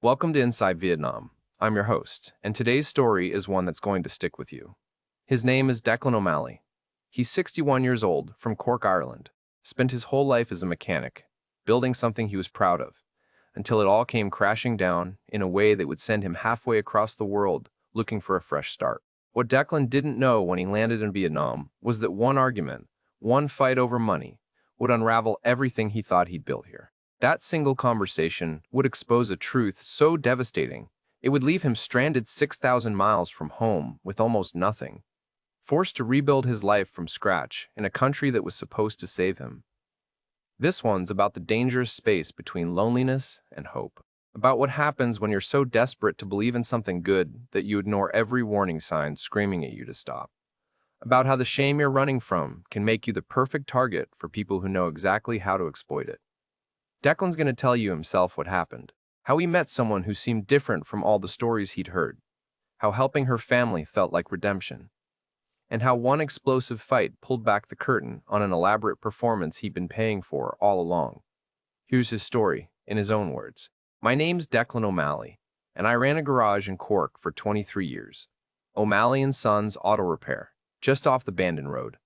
Welcome to Inside Vietnam. I'm your host, and today's story is one that's going to stick with you. His name is Declan O'Malley. He's 61 years old, from Cork, Ireland. Spent his whole life as a mechanic, building something he was proud of, until it all came crashing down in a way that would send him halfway across the world looking for a fresh start. What Declan didn't know when he landed in Vietnam was that one argument, one fight over money, would unravel everything he thought he'd built here. That single conversation would expose a truth so devastating, it would leave him stranded 6,000 miles from home with almost nothing, forced to rebuild his life from scratch in a country that was supposed to save him. This one's about the dangerous space between loneliness and hope, about what happens when you're so desperate to believe in something good that you ignore every warning sign screaming at you to stop, about how the shame you're running from can make you the perfect target for people who know exactly how to exploit it. Declan's going to tell you himself what happened, how he met someone who seemed different from all the stories he'd heard, how helping her family felt like redemption, and how one explosive fight pulled back the curtain on an elaborate performance he'd been paying for all along. Here's his story, in his own words. My name's Declan O'Malley, and I ran a garage in Cork for 23 years. O'Malley & Sons Auto Repair, just off the Bandon Road.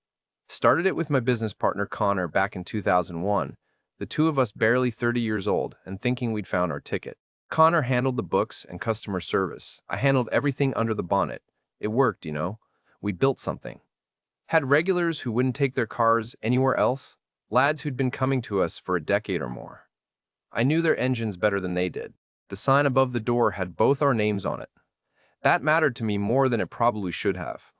Started it with my business partner Connor back in 2001, the two of us barely 30 years old and thinking we'd found our ticket. Connor handled the books and customer service. I handled everything under the bonnet. It worked, you know. We built something. Had regulars who wouldn't take their cars anywhere else, lads who'd been coming to us for a decade or more. I knew their engines better than they did. The sign above the door had both our names on it. That mattered to me more than it probably should have.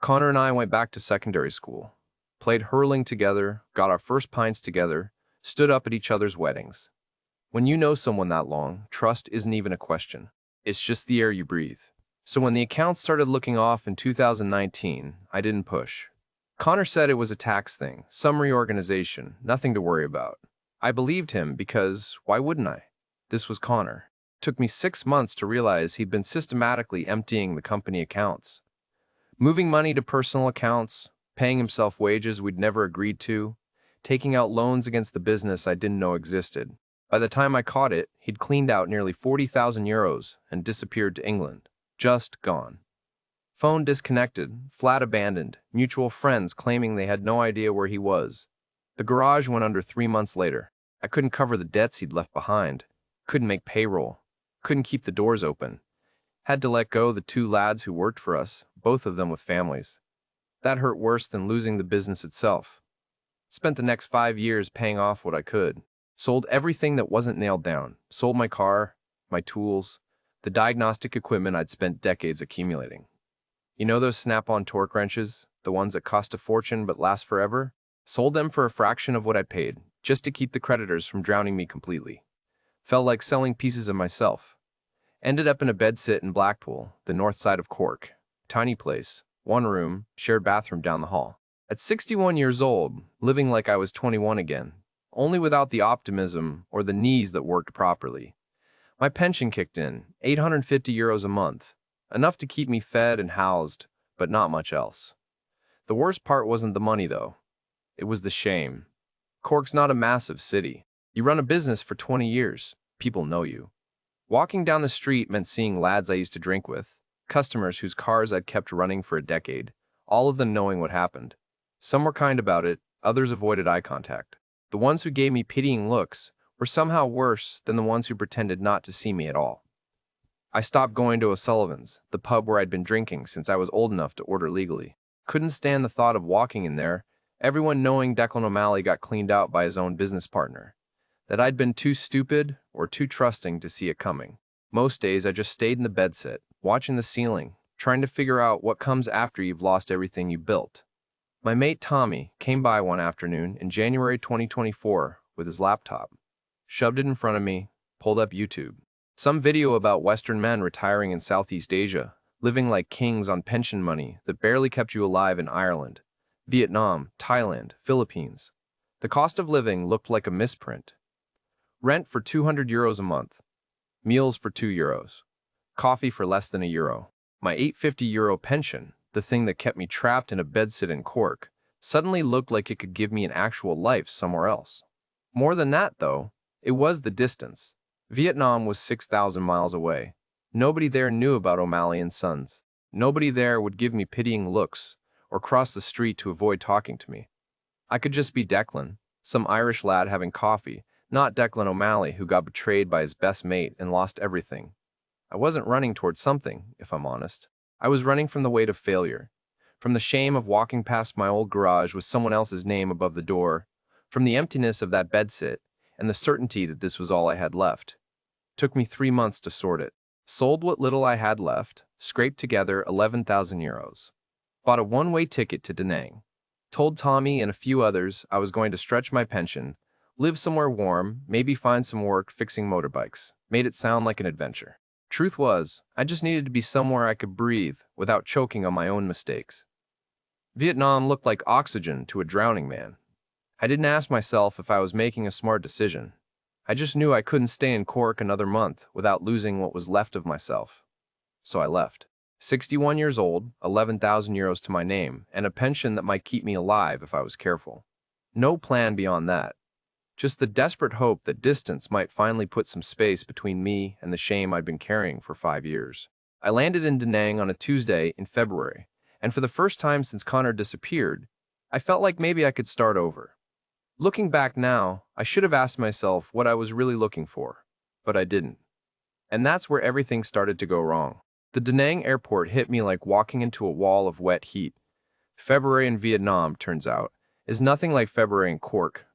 Connor and I went back to secondary school, played hurling together, got our first pints together, stood up at each other's weddings. When you know someone that long, trust isn't even a question. It's just the air you breathe. So when the accounts started looking off in 2019, I didn't push. Connor said it was a tax thing, some reorganization, nothing to worry about. I believed him because, why wouldn't I? This was Connor. It took me 6 months to realize he'd been systematically emptying the company accounts, moving money to personal accounts, paying himself wages we'd never agreed to, taking out loans against the business I didn't know existed. By the time I caught it, he'd cleaned out nearly 40,000 euros and disappeared to England. Just gone. Phone disconnected, flat abandoned, mutual friends claiming they had no idea where he was. The garage went under 3 months later. I couldn't cover the debts he'd left behind, couldn't make payroll, couldn't keep the doors open. Had to let go the two lads who worked for us, both of them with families. That hurt worse than losing the business itself. Spent the next 5 years paying off what I could. Sold everything that wasn't nailed down. Sold my car, my tools, the diagnostic equipment I'd spent decades accumulating. You know those snap-on torque wrenches? The ones that cost a fortune but last forever? Sold them for a fraction of what I paid, just to keep the creditors from drowning me completely. Felt like selling pieces of myself. Ended up in a bedsit in Blackpool, the north side of Cork. Tiny place, one room, shared bathroom down the hall. At 61 years old, living like I was 21 again, only without the optimism or the knees that worked properly. My pension kicked in, 850 euros a month, enough to keep me fed and housed, but not much else. The worst part wasn't the money, though. It was the shame. Cork's not a massive city. You run a business for 20 years. People know you. Walking down the street meant seeing lads I used to drink with, customers whose cars I'd kept running for a decade, all of them knowing what happened. Some were kind about it, others avoided eye contact. The ones who gave me pitying looks were somehow worse than the ones who pretended not to see me at all. I stopped going to O'Sullivan's, the pub where I'd been drinking since I was old enough to order legally. Couldn't stand the thought of walking in there, everyone knowing Declan O'Malley got cleaned out by his own business partner. That I'd been too stupid or too trusting to see it coming. Most days I just stayed in the bedsit, watching the ceiling, trying to figure out what comes after you've lost everything you built. My mate Tommy came by one afternoon in January 2024 with his laptop, shoved it in front of me, pulled up YouTube. Some video about Western men retiring in Southeast Asia, living like kings on pension money that barely kept you alive in Ireland, Vietnam, Thailand, Philippines. The cost of living looked like a misprint. Rent for 200 euros a month. Meals for 2 euros. Coffee for less than €1. My 850 euro pension, the thing that kept me trapped in a bedsit in Cork, suddenly looked like it could give me an actual life somewhere else. More than that, though, it was the distance. Vietnam was 6,000 miles away. Nobody there knew about O'Malley and Sons. Nobody there would give me pitying looks or cross the street to avoid talking to me. I could just be Declan, some Irish lad having coffee, not Declan O'Malley who got betrayed by his best mate and lost everything. I wasn't running towards something, if I'm honest. I was running from the weight of failure, from the shame of walking past my old garage with someone else's name above the door, from the emptiness of that bedsit, and the certainty that this was all I had left. Took me 3 months to sort it. Sold what little I had left, scraped together 11,000 euros. Bought a one-way ticket to Da Nang. Told Tommy and a few others I was going to stretch my pension, live somewhere warm, maybe find some work fixing motorbikes. Made it sound like an adventure. Truth was, I just needed to be somewhere I could breathe without choking on my own mistakes. Vietnam looked like oxygen to a drowning man. I didn't ask myself if I was making a smart decision. I just knew I couldn't stay in Cork another month without losing what was left of myself. So I left. 61 years old, 11,000 euros to my name, and a pension that might keep me alive if I was careful. No plan beyond that. Just the desperate hope that distance might finally put some space between me and the shame I'd been carrying for 5 years. I landed in Da Nang on a Tuesday in February, and for the first time since Connor disappeared, I felt like maybe I could start over. Looking back now, I should have asked myself what I was really looking for, but I didn't. And that's where everything started to go wrong. The Da Nang airport hit me like walking into a wall of wet heat. February in Vietnam, turns out, is nothing like February in Cork.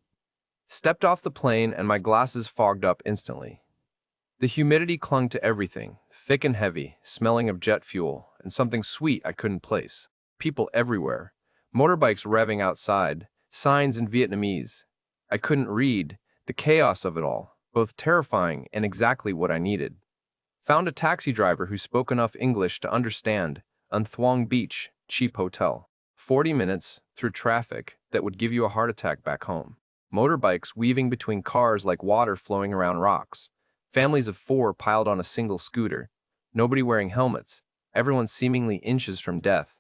Stepped off the plane and my glasses fogged up instantly. The humidity clung to everything, thick and heavy, smelling of jet fuel, and something sweet I couldn't place. People everywhere, motorbikes revving outside, signs in Vietnamese. I couldn't read, the chaos of it all, both terrifying and exactly what I needed. Found a taxi driver who spoke enough English to understand. Thuong Beach, cheap hotel. 40 minutes, through traffic, that would give you a heart attack back home. Motorbikes weaving between cars like water flowing around rocks. Families of 4 piled on a single scooter. Nobody wearing helmets. Everyone seemingly inches from death,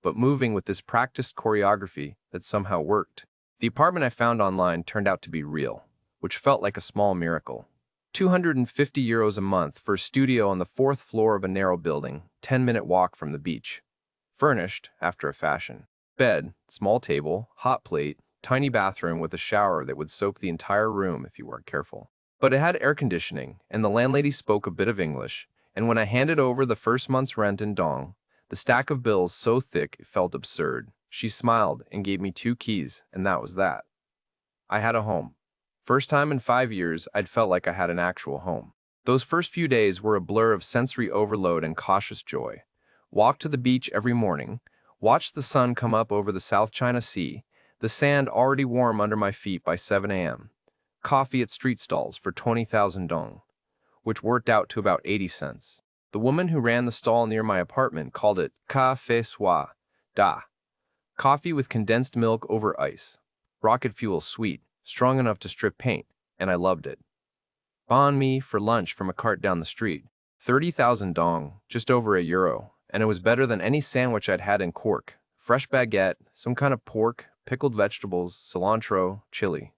but moving with this practiced choreography that somehow worked. The apartment I found online turned out to be real, which felt like a small miracle. 250 euros a month for a studio on the 4th floor of a narrow building, 10-minute walk from the beach. Furnished, after a fashion. Bed, small table, hot plate, tiny bathroom with a shower that would soak the entire room if you weren't careful. But it had air conditioning, and the landlady spoke a bit of English, and when I handed over the first month's rent in dong, the stack of bills so thick it felt absurd, she smiled and gave me 2 keys, and that was that. I had a home. First time in 5 years I'd felt like I had an actual home. Those first few days were a blur of sensory overload and cautious joy. Walked to the beach every morning, watched the sun come up over the South China Sea, the sand already warm under my feet by 7 a.m. Coffee at street stalls for 20,000 dong, which worked out to about 80 cents. The woman who ran the stall near my apartment called it café soi da, coffee with condensed milk over ice. Rocket fuel sweet, strong enough to strip paint, and I loved it. Banh mi for lunch from a cart down the street. 30,000 dong, just over €1, and it was better than any sandwich I'd had in Cork. Fresh baguette, some kind of pork, pickled vegetables, cilantro, chili.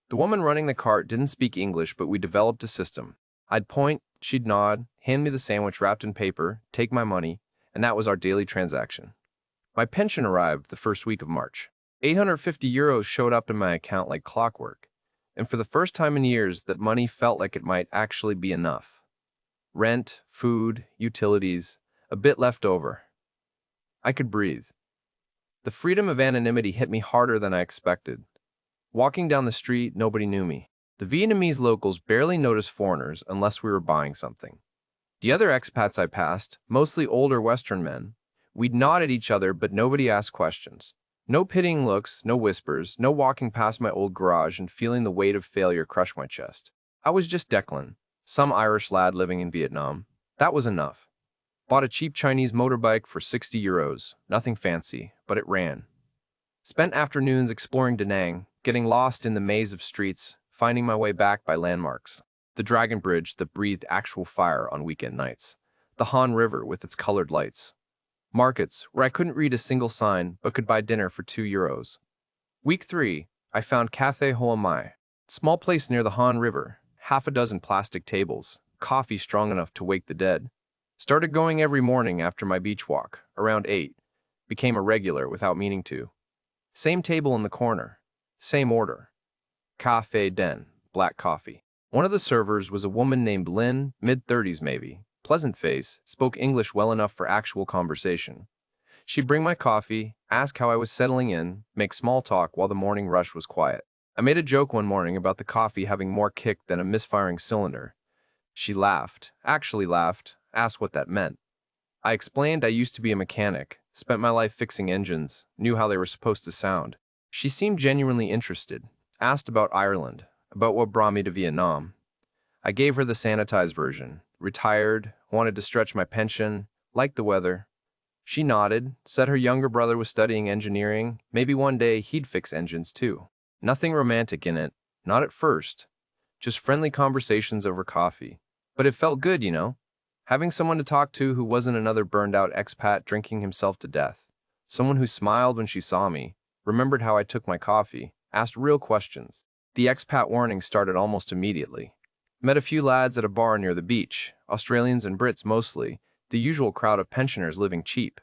The woman running the cart didn't speak English, but we developed a system. I'd point, she'd nod, hand me the sandwich wrapped in paper, take my money, and that was our daily transaction. My pension arrived the first week of March. 850 euros showed up in my account like clockwork, and for the first time in years that money felt like it might actually be enough. Rent, food, utilities, a bit left over. I could breathe. The freedom of anonymity hit me harder than I expected. Walking down the street, nobody knew me. The Vietnamese locals barely noticed foreigners unless we were buying something. The other expats I passed, mostly older Western men, we'd nod at each other, but nobody asked questions. No pitying looks, no whispers, no walking past my old garage and feeling the weight of failure crush my chest. I was just Declan, some Irish lad living in Vietnam. That was enough. Bought a cheap Chinese motorbike for 60 euros, nothing fancy, but it ran. Spent afternoons exploring Da Nang, getting lost in the maze of streets, finding my way back by landmarks. The Dragon Bridge that breathed actual fire on weekend nights. The Han River with its colored lights. Markets where I couldn't read a single sign but could buy dinner for 2 euros. Week 3, I found Café Hoa Mai. Small place near the Han River. half a dozen plastic tables, coffee strong enough to wake the dead. Started going every morning after my beach walk, around 8. Became a regular without meaning to. Same table in the corner. Same order. Café Den, black coffee. One of the servers was a woman named Lynn, mid-30s maybe. Pleasant face, spoke English well enough for actual conversation. She'd bring my coffee, ask how I was settling in, make small talk while the morning rush was quiet. I made a joke one morning about the coffee having more kick than a misfiring cylinder. She laughed, actually laughed, asked what that meant. I explained I used to be a mechanic, spent my life fixing engines, knew how they were supposed to sound. She seemed genuinely interested, asked about Ireland, about what brought me to Vietnam. I gave her the sanitized version, retired, wanted to stretch my pension, liked the weather. She nodded, said her younger brother was studying engineering, maybe one day he'd fix engines too. Nothing romantic in it, not at first. Just friendly conversations over coffee. But it felt good, you know? Having someone to talk to who wasn't another burned-out expat drinking himself to death. Someone who smiled when she saw me, remembered how I took my coffee, asked real questions. The expat warning started almost immediately. Met a few lads at a bar near the beach, Australians and Brits mostly, the usual crowd of pensioners living cheap.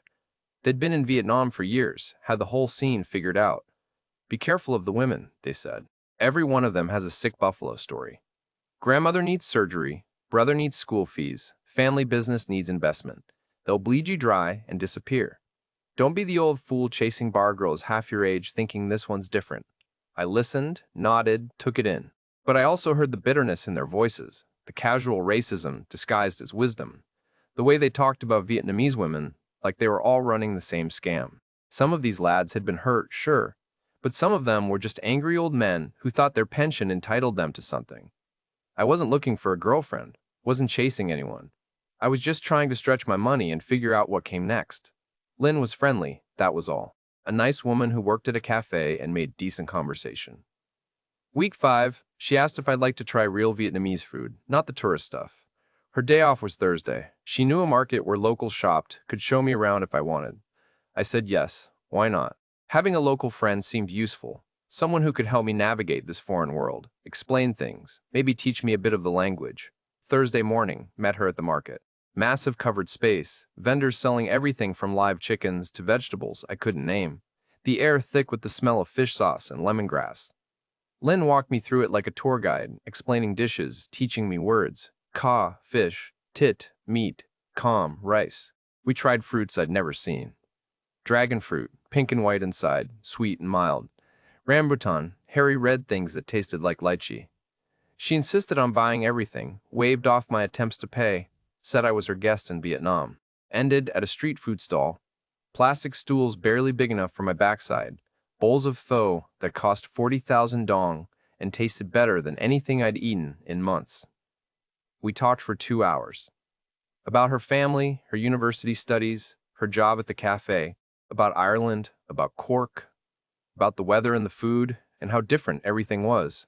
They'd been in Vietnam for years, had the whole scene figured out. Be careful of the women, they said. Every one of them has a sick buffalo story. Grandmother needs surgery, brother needs school fees, family business needs investment. They'll bleed you dry and disappear. Don't be the old fool chasing bar girls half your age thinking this one's different. I listened, nodded, took it in. But I also heard the bitterness in their voices, the casual racism disguised as wisdom. The way they talked about Vietnamese women, like they were all running the same scam. Some of these lads had been hurt, sure, but some of them were just angry old men who thought their pension entitled them to something. I wasn't looking for a girlfriend, wasn't chasing anyone. I was just trying to stretch my money and figure out what came next. Lynn was friendly, that was all. A nice woman who worked at a cafe and made decent conversation. Week 5, she asked if I'd like to try real Vietnamese food, not the tourist stuff. Her day off was Thursday. She knew a market where locals shopped, could show me around if I wanted. I said yes, why not? Having a local friend seemed useful, someone who could help me navigate this foreign world, explain things, maybe teach me a bit of the language. Thursday morning, met her at the market. Massive covered space, vendors selling everything from live chickens to vegetables I couldn't name. The air thick with the smell of fish sauce and lemongrass. Lynn walked me through it like a tour guide, explaining dishes, teaching me words. Ka, fish, tit, meat, kam, rice. We tried fruits I'd never seen. Dragon fruit, pink and white inside, sweet and mild. Rambutan, hairy red things that tasted like lychee. She insisted on buying everything, waved off my attempts to pay, said I was her guest in Vietnam. Ended at a street food stall. Plastic stools barely big enough for my backside. Bowls of pho that cost 40,000 dong and tasted better than anything I'd eaten in months. We talked for 2 hours. About her family, her university studies, her job at the cafe, about Ireland, about Cork, about the weather and the food, and how different everything was.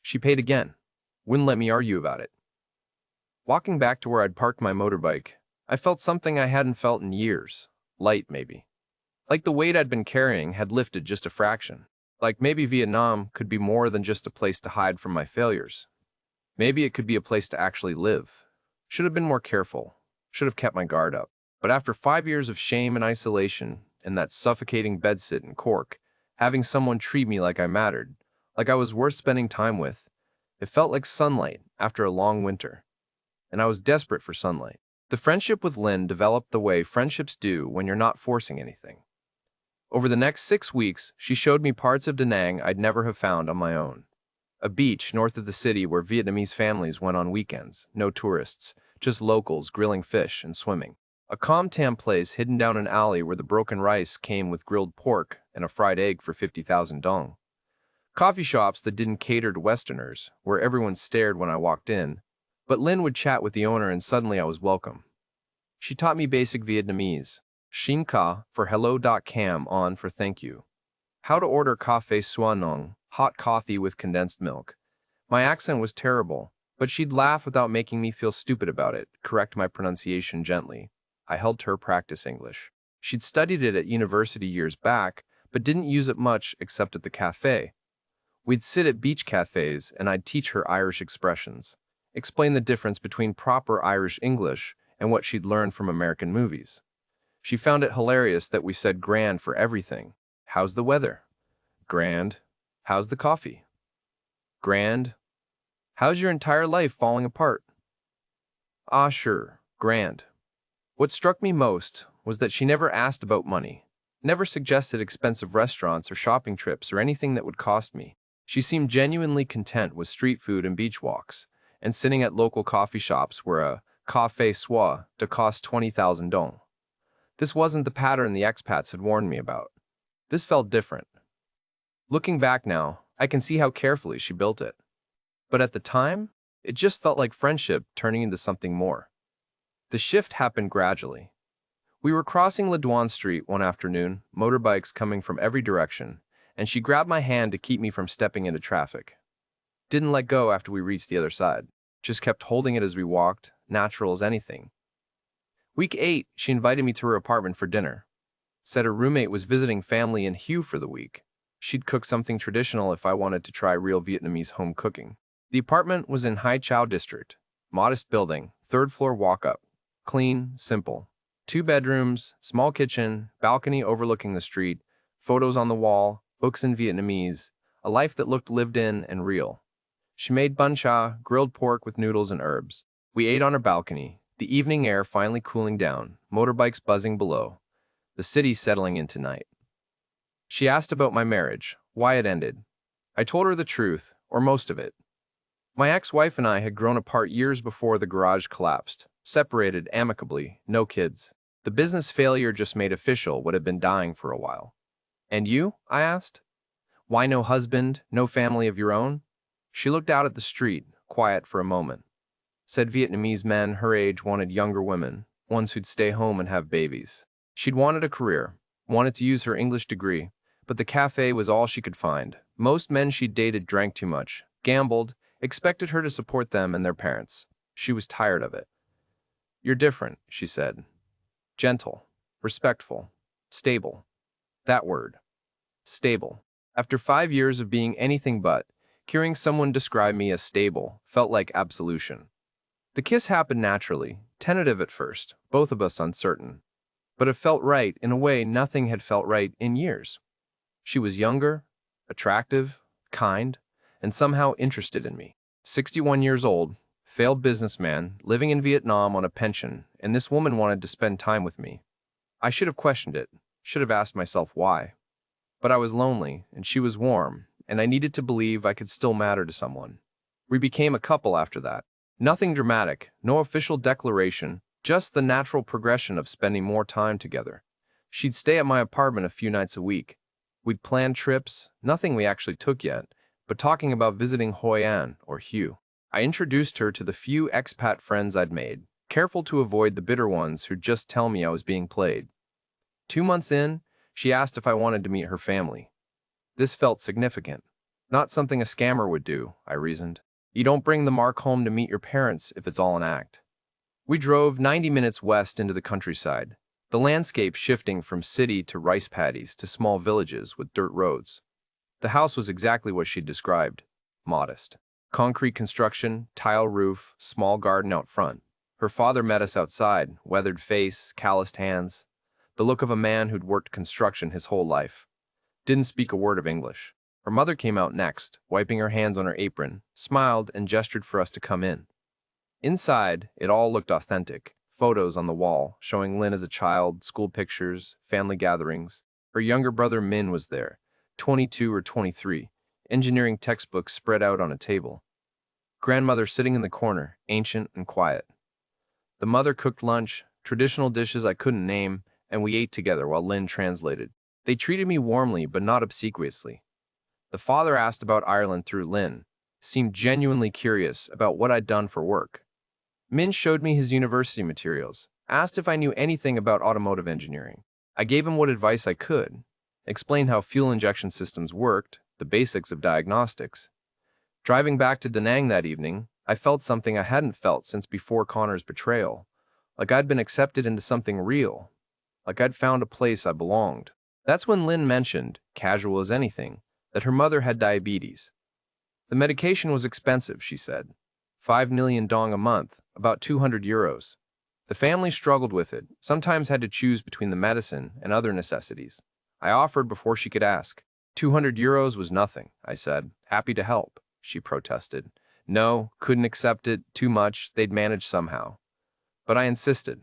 She paid again. Wouldn't let me argue about it. Walking back to where I'd parked my motorbike, I felt something I hadn't felt in years. Light, maybe. Like the weight I'd been carrying had lifted just a fraction. Like maybe Vietnam could be more than just a place to hide from my failures. Maybe it could be a place to actually live. Should have been more careful. Should have kept my guard up. But after 5 years of shame and isolation, and that suffocating bedsit in Cork, having someone treat me like I mattered, like I was worth spending time with, it felt like sunlight after a long winter. And I was desperate for sunlight. The friendship with Lynn developed the way friendships do when you're not forcing anything. Over the next 6 weeks, she showed me parts of Da Nang I'd never have found on my own. A beach north of the city where Vietnamese families went on weekends, no tourists, just locals grilling fish and swimming. A calm tam place hidden down an alley where the broken rice came with grilled pork and a fried egg for 50,000 dong. Coffee shops that didn't cater to Westerners, where everyone stared when I walked in, but Lynn would chat with the owner and suddenly I was welcome. She taught me basic Vietnamese. Xin ka for hello. Cam on for thank you. How to order café sua nong, hot coffee with condensed milk. My accent was terrible, but she'd laugh without making me feel stupid about it, correct my pronunciation gently. I helped her practice English. She'd studied it at university years back, but didn't use it much except at the cafe. We'd sit at beach cafes and I'd teach her Irish expressions, explain the difference between proper Irish English and what she'd learned from American movies. She found it hilarious that we said grand for everything. How's the weather? Grand. How's the coffee? Grand. How's your entire life falling apart? Ah, sure, grand. What struck me most was that she never asked about money, never suggested expensive restaurants or shopping trips or anything that would cost me. She seemed genuinely content with street food and beach walks, and sitting at local coffee shops where a café soit to cost 20,000 dong. This wasn't the pattern the expats had warned me about. This felt different. Looking back now, I can see how carefully she built it. But at the time, it just felt like friendship turning into something more. The shift happened gradually. We were crossing Le Douane Street one afternoon, motorbikes coming from every direction, and she grabbed my hand to keep me from stepping into traffic. Didn't let go after we reached the other side, just kept holding it as we walked, natural as anything. Week 8, she invited me to her apartment for dinner. Said her roommate was visiting family in Hue for the week. She'd cook something traditional if I wanted to try real Vietnamese home cooking. The apartment was in Hai Chow District. Modest building, 3rd floor walk-up. Clean, simple. 2 bedrooms, small kitchen, balcony overlooking the street, photos on the wall, books in Vietnamese, a life that looked lived in and real. She made bun cha, grilled pork with noodles and herbs. We ate on her balcony, the evening air finally cooling down, motorbikes buzzing below, the city settling into night. She asked about my marriage, why it ended. I told her the truth, or most of it. My ex-wife and I had grown apart years before the garage collapsed, separated amicably, no kids. The business failure just made official what had been dying for a while. And you? I asked. Why no husband, no family of your own? She looked out at the street, quiet for a moment. Said Vietnamese men her age wanted younger women, ones who'd stay home and have babies. She'd wanted a career, wanted to use her English degree, but the cafe was all she could find. Most men she'd dated drank too much, gambled, expected her to support them and their parents. She was tired of it. You're different, she said. Gentle, respectful, stable. That word. Stable. After 5 years of being anything but, hearing someone describe me as stable felt like absolution. The kiss happened naturally, tentative at first, both of us uncertain. But it felt right in a way nothing had felt right in years. She was younger, attractive, kind, and somehow interested in me. 61 years old, failed businessman, living in Vietnam on a pension, and this woman wanted to spend time with me. I should have questioned it, should have asked myself why. But I was lonely, and she was warm, and I needed to believe I could still matter to someone. We became a couple after that. Nothing dramatic, no official declaration, just the natural progression of spending more time together. She'd stay at my apartment a few nights a week. We'd plan trips, nothing we actually took yet, but talking about visiting Hoi An or Hue. I introduced her to the few expat friends I'd made, careful to avoid the bitter ones who'd just tell me I was being played. 2 months in, she asked if I wanted to meet her family. This felt significant. Not something a scammer would do, I reasoned. You don't bring the mark home to meet your parents if it's all an act. We drove 90 minutes west into the countryside, the landscape shifting from city to rice paddies to small villages with dirt roads. The house was exactly what she'd described, modest. Concrete construction, tile roof, small garden out front. Her father met us outside, weathered face, calloused hands, the look of a man who'd worked construction his whole life. Didn't speak a word of English. Her mother came out next, wiping her hands on her apron, smiled and gestured for us to come in. Inside, it all looked authentic. Photos on the wall, showing Lynn as a child, school pictures, family gatherings. Her younger brother Min was there, 22 or 23, engineering textbooks spread out on a table. Grandmother sitting in the corner, ancient and quiet. The mother cooked lunch, traditional dishes I couldn't name, and we ate together while Lynn translated. They treated me warmly but not obsequiously. The father asked about Ireland through Lynn, seemed genuinely curious about what I'd done for work. Min showed me his university materials, asked if I knew anything about automotive engineering. I gave him what advice I could, explained how fuel injection systems worked, the basics of diagnostics. Driving back to Da Nang that evening, I felt something I hadn't felt since before Connor's betrayal, like I'd been accepted into something real, like I'd found a place I belonged. That's when Lynn mentioned, casual as anything, that her mother had diabetes. The medication was expensive, she said. 5 million dong a month, about 200 euros. The family struggled with it, sometimes had to choose between the medicine and other necessities. I offered before she could ask. 200 euros was nothing, I said. Happy to help, she protested. No, couldn't accept it, too much, they'd manage somehow. But I insisted.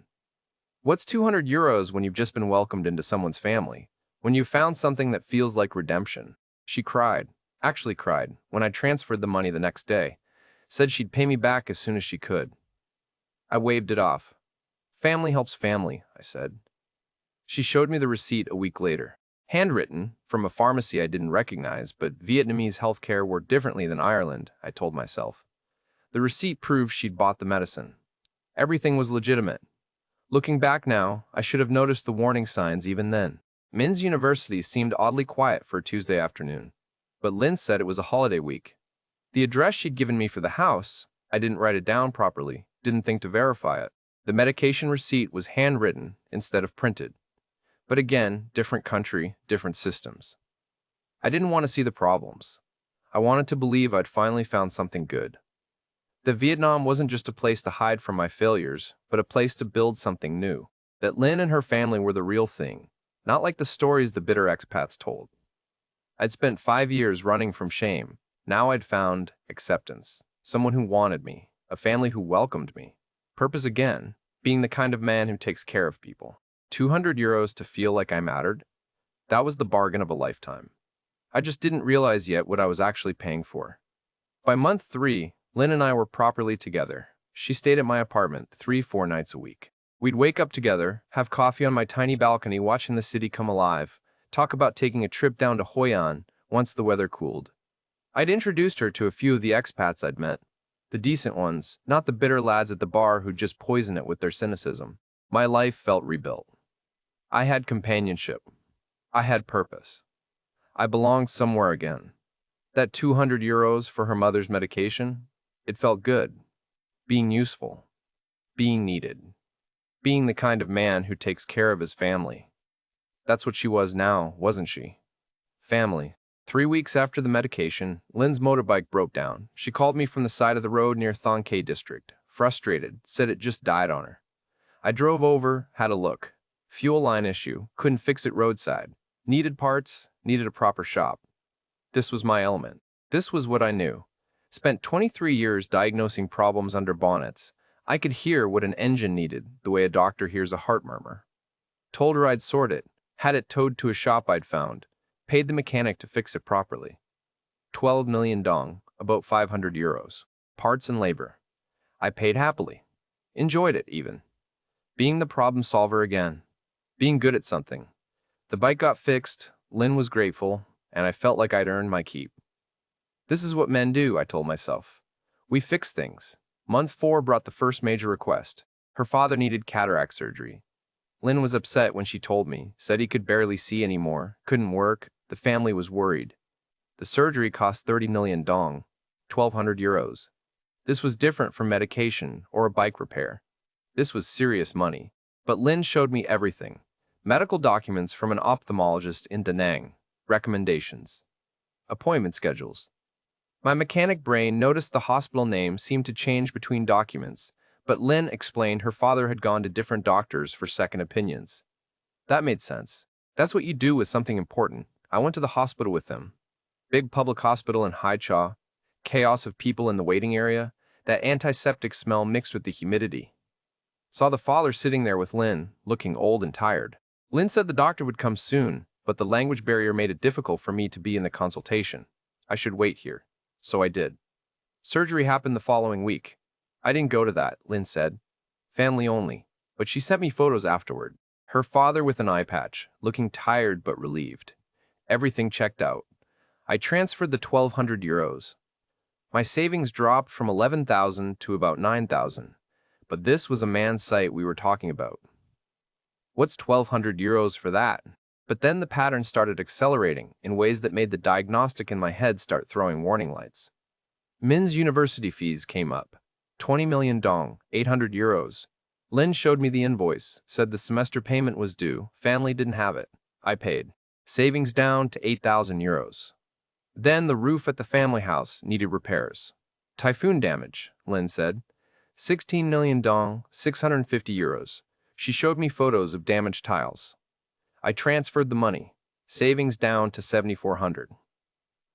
What's 200 euros when you've just been welcomed into someone's family? When you've found something that feels like redemption? She cried, actually cried, when I transferred the money the next day. Said she'd pay me back as soon as she could. I waved it off. Family helps family, I said. She showed me the receipt a week later. Handwritten, from a pharmacy I didn't recognize, but Vietnamese healthcare worked differently than Ireland, I told myself. The receipt proved she'd bought the medicine. Everything was legitimate. Looking back now, I should have noticed the warning signs even then. Min's University seemed oddly quiet for a Tuesday afternoon, but Lynn said it was a holiday week. The address she'd given me for the house, I didn't write it down properly, didn't think to verify it. The medication receipt was handwritten instead of printed. But again, different country, different systems. I didn't want to see the problems. I wanted to believe I'd finally found something good. That Vietnam wasn't just a place to hide from my failures, but a place to build something new. That Lynn and her family were the real thing, not like the stories the bitter expats told. I'd spent 5 years running from shame. Now I'd found acceptance. Someone who wanted me. A family who welcomed me. Purpose again, being the kind of man who takes care of people. 200 euros to feel like I mattered? That was the bargain of a lifetime. I just didn't realize yet what I was actually paying for. By month 3, Lynn and I were properly together. She stayed at my apartment 3-4 nights a week. We'd wake up together, have coffee on my tiny balcony watching the city come alive, talk about taking a trip down to Hoi An once the weather cooled. I'd introduced her to a few of the expats I'd met. The decent ones, not the bitter lads at the bar who'd just poison it with their cynicism. My life felt rebuilt. I had companionship. I had purpose. I belonged somewhere again. That 200 euros for her mother's medication, it felt good. Being useful. Being needed. Being the kind of man who takes care of his family. That's what she was now, wasn't she? Family. 3 weeks after the medication, Lynn's motorbike broke down. She called me from the side of the road near Thong Khe district. Frustrated, said it just died on her. I drove over, had a look. Fuel line issue, couldn't fix it roadside. Needed parts, needed a proper shop. This was my element. This was what I knew. Spent 23 years diagnosing problems under bonnets. I could hear what an engine needed, the way a doctor hears a heart murmur. Told her I'd sort it, had it towed to a shop I'd found, paid the mechanic to fix it properly. 12 million dong, about 500 euros. Parts and labor. I paid happily. Enjoyed it, even. Being the problem solver again. Being good at something. The bike got fixed, Lynn was grateful, and I felt like I'd earned my keep. This is what men do, I told myself. We fix things. Month 4 brought the first major request. Her father needed cataract surgery. Lynn was upset when she told me, said he could barely see anymore, couldn't work, the family was worried. The surgery cost 30 million dong, 1,200 euros. This was different from medication or a bike repair. This was serious money. But Lynn showed me everything. Medical documents from an ophthalmologist in Da Nang. Recommendations. Appointment schedules. My mechanic brain noticed the hospital name seemed to change between documents, but Lynn explained her father had gone to different doctors for second opinions. That made sense. That's what you do with something important. I went to the hospital with them. Big public hospital in Haicha. Chaos of people in the waiting area. That antiseptic smell mixed with the humidity. Saw the father sitting there with Lynn, looking old and tired. Lynn said the doctor would come soon, but the language barrier made it difficult for me to be in the consultation. I should wait here. So I did. Surgery happened the following week. I didn't go to that, Lynn said. Family only. But she sent me photos afterward. Her father with an eye patch, looking tired but relieved. Everything checked out. I transferred the 1,200 euros. My savings dropped from 11,000 to about 9,000. But this was a man's sight we were talking about. What's 1,200 euros for that? But then the pattern started accelerating in ways that made the diagnostic in my head start throwing warning lights. Min's university fees came up. 20 million dong, 800 euros. Lynn showed me the invoice, said the semester payment was due, family didn't have it. I paid. Savings down to 8,000 euros. Then the roof at the family house needed repairs. Typhoon damage, Lin said. 16 million dong, 650 euros. She showed me photos of damaged tiles. I transferred the money, savings down to 7,400.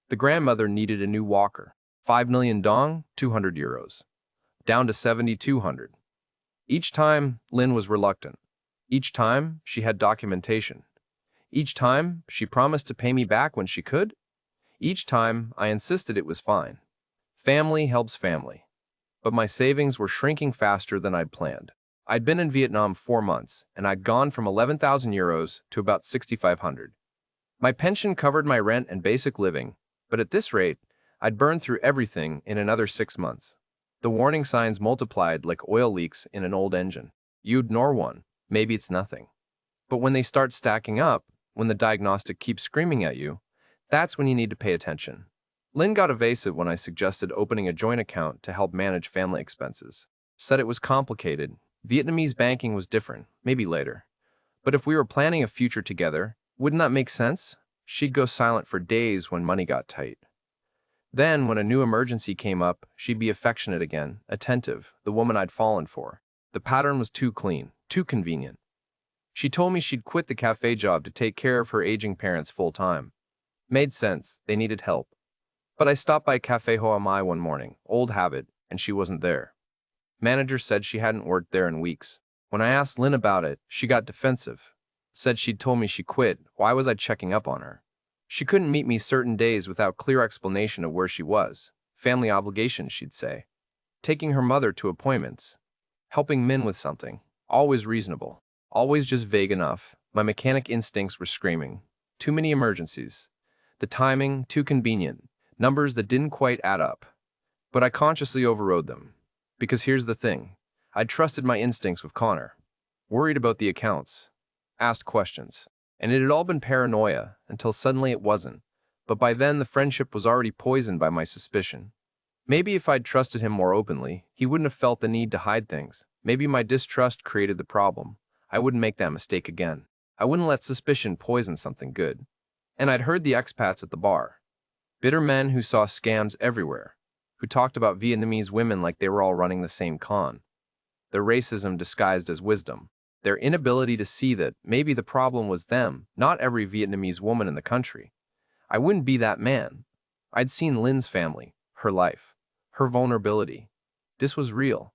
The grandmother needed a new walker. 5 million dong, 200 euros. Down to 7,200. Each time, Lin was reluctant. Each time, she had documentation. Each time, she promised to pay me back when she could. Each time, I insisted it was fine. Family helps family. But my savings were shrinking faster than I'd planned. I'd been in Vietnam 4 months, and I'd gone from 11,000 euros to about 6,500. My pension covered my rent and basic living, but at this rate, I'd burn through everything in another 6 months. The warning signs multiplied like oil leaks in an old engine. You ignore one, maybe it's nothing. But when they start stacking up, when the diagnostic keeps screaming at you, that's when you need to pay attention. Lin got evasive when I suggested opening a joint account to help manage family expenses. Said it was complicated. Vietnamese banking was different, maybe later. But if we were planning a future together, wouldn't that make sense? She'd go silent for days when money got tight. Then, when a new emergency came up, she'd be affectionate again, attentive, the woman I'd fallen for. The pattern was too clean, too convenient. She told me she'd quit the cafe job to take care of her aging parents full-time. Made sense, they needed help. But I stopped by Cafe Hoa Mai one morning, old habit, and she wasn't there. Manager said she hadn't worked there in weeks. When I asked Lin about it, she got defensive. Said she'd told me she quit, why was I checking up on her? She couldn't meet me certain days without clear explanation of where she was. Family obligations, she'd say. Taking her mother to appointments. Helping Min with something. Always reasonable. Always just vague enough. My mechanic instincts were screaming. Too many emergencies. The timing, too convenient. Numbers that didn't quite add up. But I consciously overrode them. Because here's the thing. I'd trusted my instincts with Connor. Worried about the accounts. Asked questions. And it had all been paranoia, until suddenly it wasn't. But by then the friendship was already poisoned by my suspicion. Maybe if I'd trusted him more openly, he wouldn't have felt the need to hide things. Maybe my distrust created the problem. I wouldn't make that mistake again. I wouldn't let suspicion poison something good. And I'd heard the expats at the bar. Bitter men who saw scams everywhere. Who talked about Vietnamese women like they were all running the same con. Their racism disguised as wisdom. Their inability to see that maybe the problem was them, not every Vietnamese woman in the country. I wouldn't be that man. I'd seen Lin's family, her life, her vulnerability. This was real.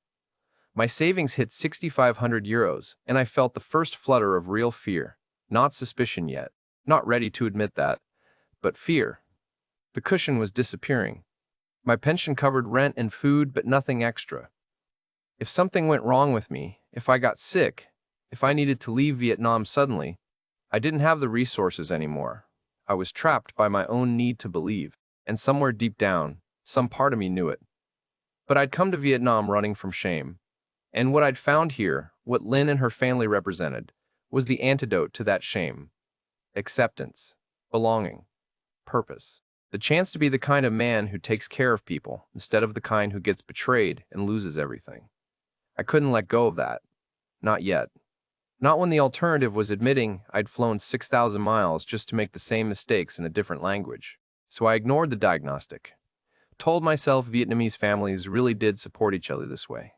My savings hit 6,500 euros, and I felt the first flutter of real fear. Not suspicion yet. Not ready to admit that. But fear. The cushion was disappearing. My pension covered rent and food, but nothing extra. If something went wrong with me, if I got sick, if I needed to leave Vietnam suddenly, I didn't have the resources anymore. I was trapped by my own need to believe, and somewhere deep down, some part of me knew it. But I'd come to Vietnam running from shame. And what I'd found here, what Lin and her family represented, was the antidote to that shame. Acceptance, belonging, purpose. The chance to be the kind of man who takes care of people instead of the kind who gets betrayed and loses everything. I couldn't let go of that. Not yet. Not when the alternative was admitting I'd flown 6,000 miles just to make the same mistakes in a different language. So I ignored the diagnostic. Told myself Vietnamese families really did support each other this way.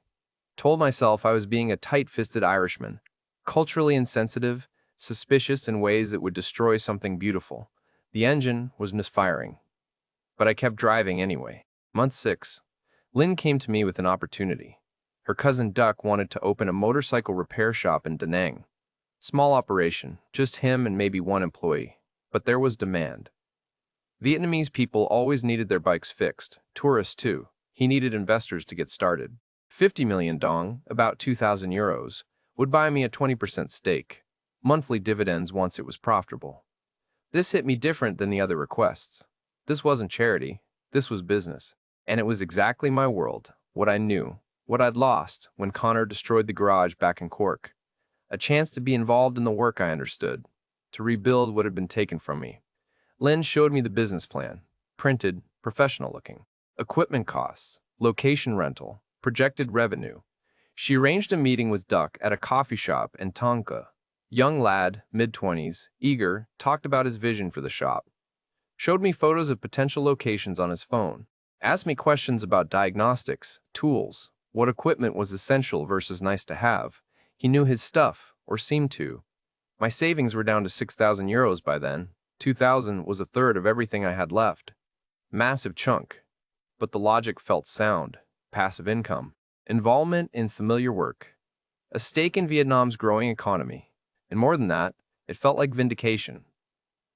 Told myself I was being a tight-fisted Irishman, culturally insensitive, suspicious in ways that would destroy something beautiful. The engine was misfiring. But I kept driving anyway. Month 6. Lin came to me with an opportunity. Her cousin Duck wanted to open a motorcycle repair shop in Da Nang. Small operation, just him and maybe one employee. But there was demand. Vietnamese people always needed their bikes fixed, tourists too. He needed investors to get started. 50 million dong, about 2,000 euros, would buy me a 20% stake. Monthly dividends once it was profitable. This hit me different than the other requests. This wasn't charity, this was business. And it was exactly my world, what I knew, what I'd lost when Connor destroyed the garage back in Cork. A chance to be involved in the work I understood, to rebuild what had been taken from me. Lin showed me the business plan, printed, professional looking. Equipment costs, location rental, projected revenue. She arranged a meeting with Duck at a coffee shop in Tonka. Young lad, mid-20s, eager, talked about his vision for the shop. showed me photos of potential locations on his phone, asked me questions about diagnostics, tools, what equipment was essential versus nice to have. He knew his stuff, or seemed to. My savings were down to 6,000 euros by then. 2,000 was a third of everything I had left. Massive chunk. But the logic felt sound. Passive income. Involvement in familiar work. A stake in Vietnam's growing economy. And more than that, it felt like vindication.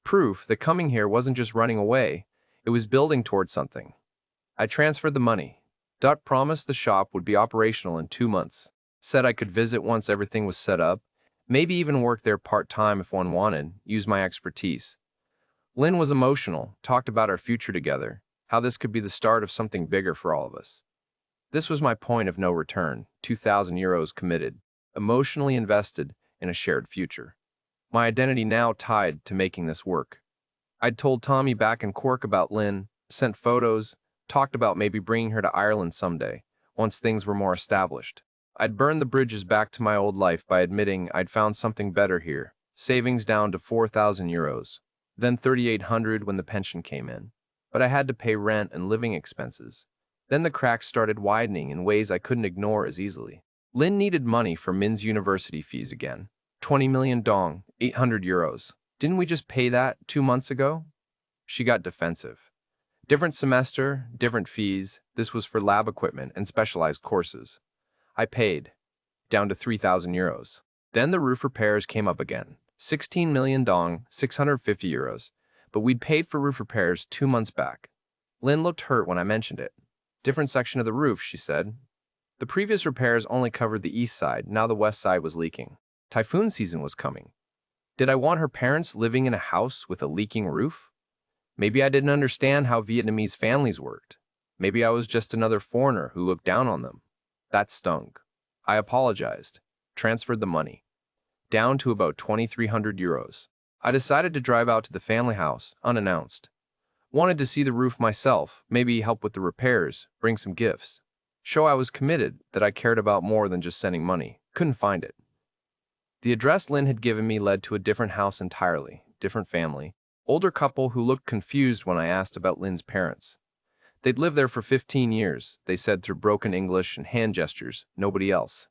Proof that coming here wasn't just running away, it was building towards something. I transferred the money. Duck promised the shop would be operational in 2 months. Said I could visit once everything was set up, maybe even work there part-time if one wanted, use my expertise. Lynn was emotional, talked about our future together, how this could be the start of something bigger for all of us. This was my point of no return, 2,000 euros committed, emotionally invested in a shared future. My identity now tied to making this work. I'd told Tommy back in Cork about Lynn, sent photos, talked about maybe bringing her to Ireland someday, once things were more established. I'd burned the bridges back to my old life by admitting I'd found something better here, savings down to 4,000 euros, then 3,800 when the pension came in. But I had to pay rent and living expenses. Then the cracks started widening in ways I couldn't ignore as easily. Lynn needed money for Min's university fees again. 20 million dong, 800 euros. Didn't we just pay that 2 months ago? She got defensive. Different semester, different fees. This was for lab equipment and specialized courses. I paid, down to 3,000 euros. Then the roof repairs came up again. 16 million dong, 650 euros. But we'd paid for roof repairs 2 months back. Lynn looked hurt when I mentioned it. Different section of the roof, she said. The previous repairs only covered the east side, now the west side was leaking. Typhoon season was coming. Did I want her parents living in a house with a leaking roof? Maybe I didn't understand how Vietnamese families worked. Maybe I was just another foreigner who looked down on them. That stung. I apologized, transferred the money, down to about 2,300 euros. I decided to drive out to the family house, unannounced. Wanted to see the roof myself, maybe help with the repairs, bring some gifts. Show I was committed, that I cared about more than just sending money. Couldn't find it. The address Lynn had given me led to a different house entirely, different family. Older couple who looked confused when I asked about Lynn's parents. They'd lived there for 15 years, they said through broken English and hand gestures, nobody else.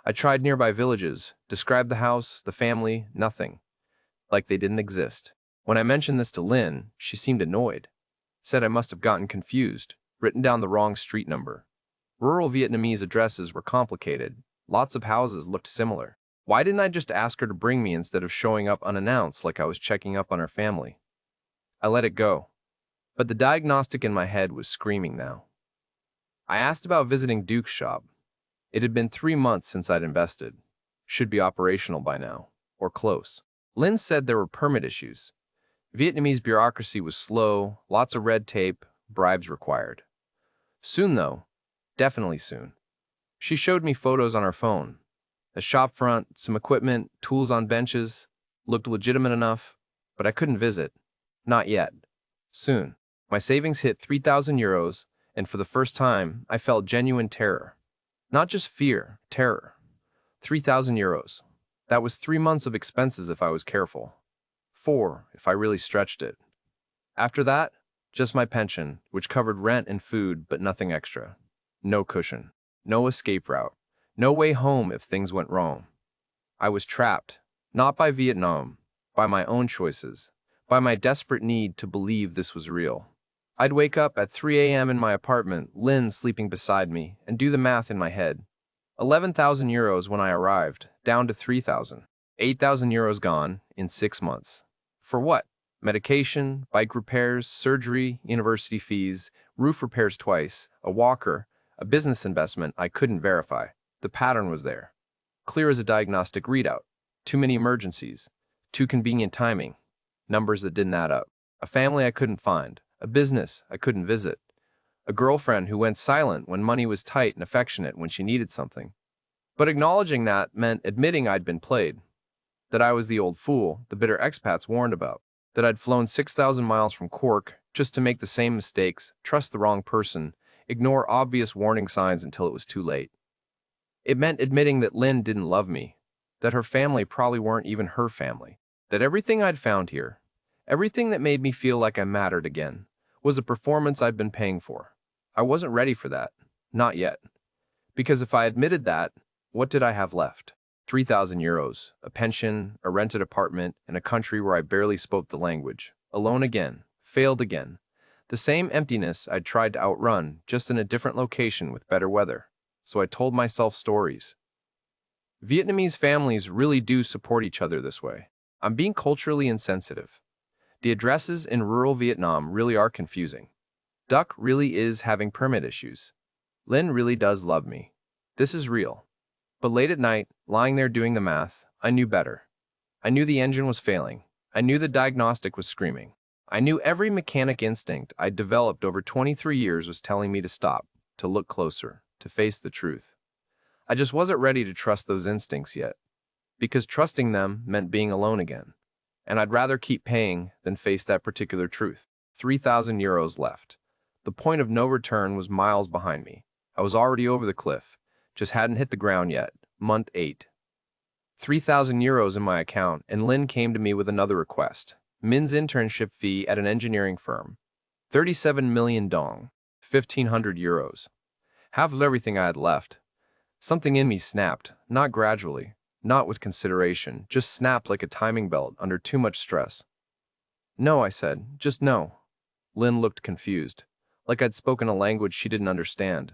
I tried nearby villages, described the house, the family, nothing. Like they didn't exist. When I mentioned this to Lynn, she seemed annoyed. Said I must have gotten confused, written down the wrong street number. Rural Vietnamese addresses were complicated. Lots of houses looked similar. Why didn't I just ask her to bring me instead of showing up unannounced like I was checking up on her family? I let it go. But the diagnostic in my head was screaming now. I asked about visiting Duke's shop. It had been 3 months since I'd invested. Should be operational by now, or close. Lynn said there were permit issues. Vietnamese bureaucracy was slow, lots of red tape, bribes required. Soon though, definitely soon. She showed me photos on her phone. A shop front, some equipment, tools on benches, looked legitimate enough, but I couldn't visit. Not yet. Soon. My savings hit 3,000 euros, and for the first time, I felt genuine terror. Not just fear, terror. 3,000 euros. That was 3 months of expenses if I was careful. 4, if I really stretched it. After that, just my pension, which covered rent and food, but nothing extra. No cushion. No escape route. No way home if things went wrong. I was trapped, not by Vietnam, by my own choices, by my desperate need to believe this was real. I'd wake up at 3 a.m. in my apartment, Lynn sleeping beside me, and do the math in my head. 11,000 euros when I arrived, down to 3,000. 8,000 euros gone in 6 months. For what? Medication, bike repairs, surgery, university fees, roof repairs twice, a walker, a business investment I couldn't verify. The pattern was there. Clear as a diagnostic readout. Too many emergencies. Too convenient timing. Numbers that didn't add up. A family I couldn't find. A business I couldn't visit. A girlfriend who went silent when money was tight and affectionate when she needed something. But acknowledging that meant admitting I'd been played. That I was the old fool the bitter expats warned about. That I'd flown 6,000 miles from Cork just to make the same mistakes, trust the wrong person, ignore obvious warning signs until it was too late. It meant admitting that Lynn didn't love me, that her family probably weren't even her family, that everything I'd found here, Everything that made me feel like I mattered again was a performance I'd been paying for. I wasn't ready for that. Not yet. Because if I admitted that, what did I have left? 3,000 euros, a pension, a rented apartment, in a country where I barely spoke the language. Alone again. Failed again. The same emptiness I'd tried to outrun, just in a different location with better weather. So I told myself stories. Vietnamese families really do support each other this way. I'm being culturally insensitive. The addresses in rural Vietnam really are confusing. Duck really is having permit issues. Lin really does love me. This is real. But late at night, lying there doing the math, I knew better. I knew the engine was failing. I knew the diagnostic was screaming. I knew every mechanic instinct I'd developed over 23 years was telling me to stop, to look closer, to face the truth. I just wasn't ready to trust those instincts yet, because trusting them meant being alone again. And I'd rather keep paying than face that particular truth. 3,000 euros left. The point of no return was miles behind me. I was already over the cliff, just hadn't hit the ground yet. Month 8. 3,000 euros in my account, and Lin came to me with another request. Min's internship fee at an engineering firm. 37 million dong. 1,500 euros. Half of everything I had left. Something in me snapped, not gradually, not with consideration, just snapped like a timing belt under too much stress. No, I said, just no. Lin looked confused, like I'd spoken a language she didn't understand.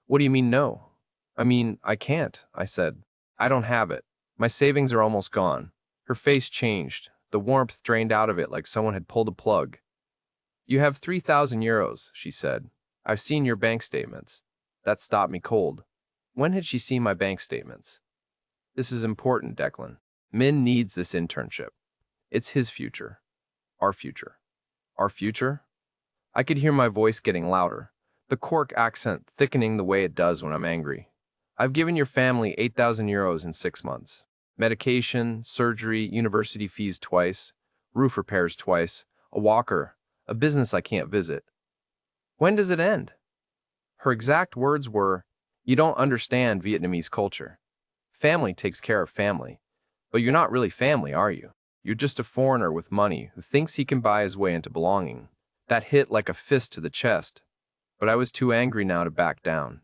What do you mean no? I mean, I can't, I said. I don't have it. My savings are almost gone. Her face changed, the warmth drained out of it like someone had pulled a plug. You have 3,000 euros, she said. I've seen your bank statements. That stopped me cold. When had she seen my bank statements? This is important, Declan. Min needs this internship. It's his future. Our future. Our future? I could hear my voice getting louder, the Cork accent thickening the way it does when I'm angry. I've given your family 8,000 euros in 6 months. Medication, surgery, university fees twice, roof repairs twice, a walker, a business I can't visit. When does it end? Her exact words were, "You don't understand Vietnamese culture. Family takes care of family. But you're not really family, are you? You're just a foreigner with money who thinks he can buy his way into belonging." That hit like a fist to the chest. But I was too angry now to back down.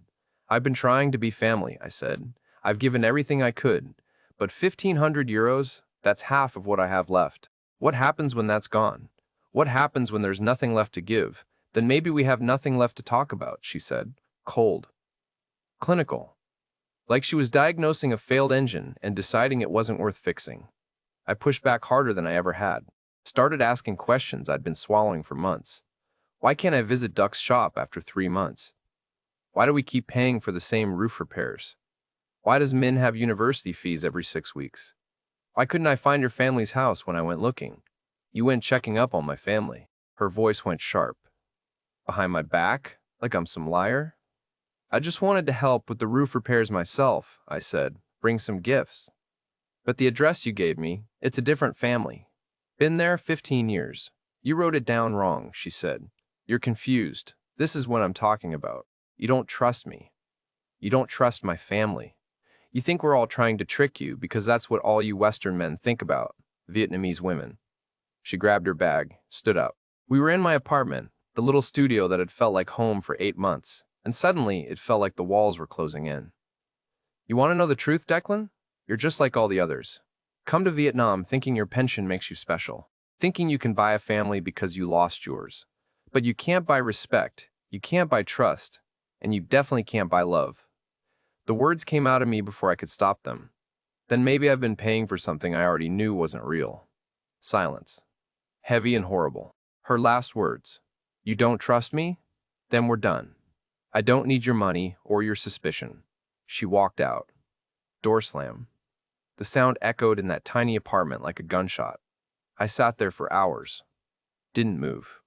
I've been trying to be family, I said. I've given everything I could. But 1,500 euros, that's half of what I have left. What happens when that's gone? What happens when there's nothing left to give? Then maybe we have nothing left to talk about, she said. Cold. Clinical. Like she was diagnosing a failed engine and deciding it wasn't worth fixing. I pushed back harder than I ever had. Started asking questions I'd been swallowing for months. Why can't I visit Duck's shop after 3 months? Why do we keep paying for the same roof repairs? Why does Min have university fees every 6 weeks? Why couldn't I find your family's house when I went looking? You went checking up on my family. Her voice went sharp. Behind my back? Like I'm some liar? I just wanted to help with the roof repairs myself, I said. Bring some gifts. But the address you gave me, it's a different family. Been there 15 years. You wrote it down wrong, she said. You're confused. This is what I'm talking about. You don't trust me. You don't trust my family. You think we're all trying to trick you because that's what all you Western men think about, Vietnamese women. She grabbed her bag, stood up. We were in my apartment, the little studio that had felt like home for 8 months, and suddenly it felt like the walls were closing in. You want to know the truth, Declan? You're just like all the others. Come to Vietnam thinking your pension makes you special, thinking you can buy a family because you lost yours. But you can't buy respect, you can't buy trust, and you definitely can't buy love. The words came out of me before I could stop them. Then maybe I've been paying for something I already knew wasn't real. Silence. Heavy and horrible. Her last words. You don't trust me? Then we're done. I don't need your money or your suspicion. She walked out. Door slam. The sound echoed in that tiny apartment like a gunshot. I sat there for hours. Didn't move.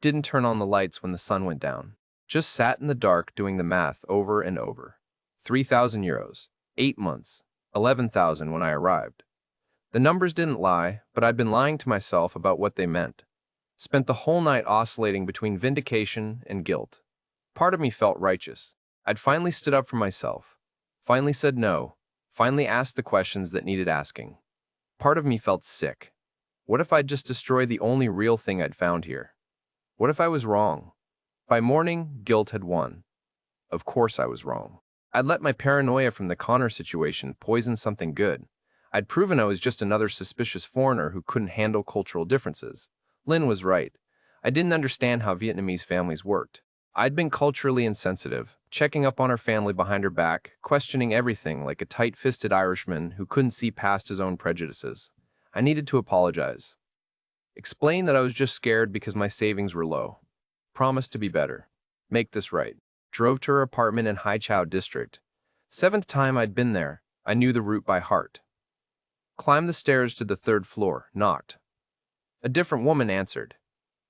Didn't turn on the lights when the sun went down. Just sat in the dark doing the math over and over. 3,000 euros. 8 months. 11,000 when I arrived. The numbers didn't lie, but I'd been lying to myself about what they meant. Spent the whole night oscillating between vindication and guilt. Part of me felt righteous. I'd finally stood up for myself. Finally said no. Finally asked the questions that needed asking. Part of me felt sick. What if I'd just destroyed the only real thing I'd found here? What if I was wrong? By morning, guilt had won. Of course I was wrong. I'd let my paranoia from the Connor situation poison something good. I'd proven I was just another suspicious foreigner who couldn't handle cultural differences. Lynn was right. I didn't understand how Vietnamese families worked. I'd been culturally insensitive, checking up on her family behind her back, questioning everything like a tight-fisted Irishman who couldn't see past his own prejudices. I needed to apologize. Explain that I was just scared because my savings were low. Promise to be better. Make this right. Drove to her apartment in Hai Chow district. 7th time I'd been there, I knew the route by heart. Climbed the stairs to the 3rd floor, knocked. A different woman answered.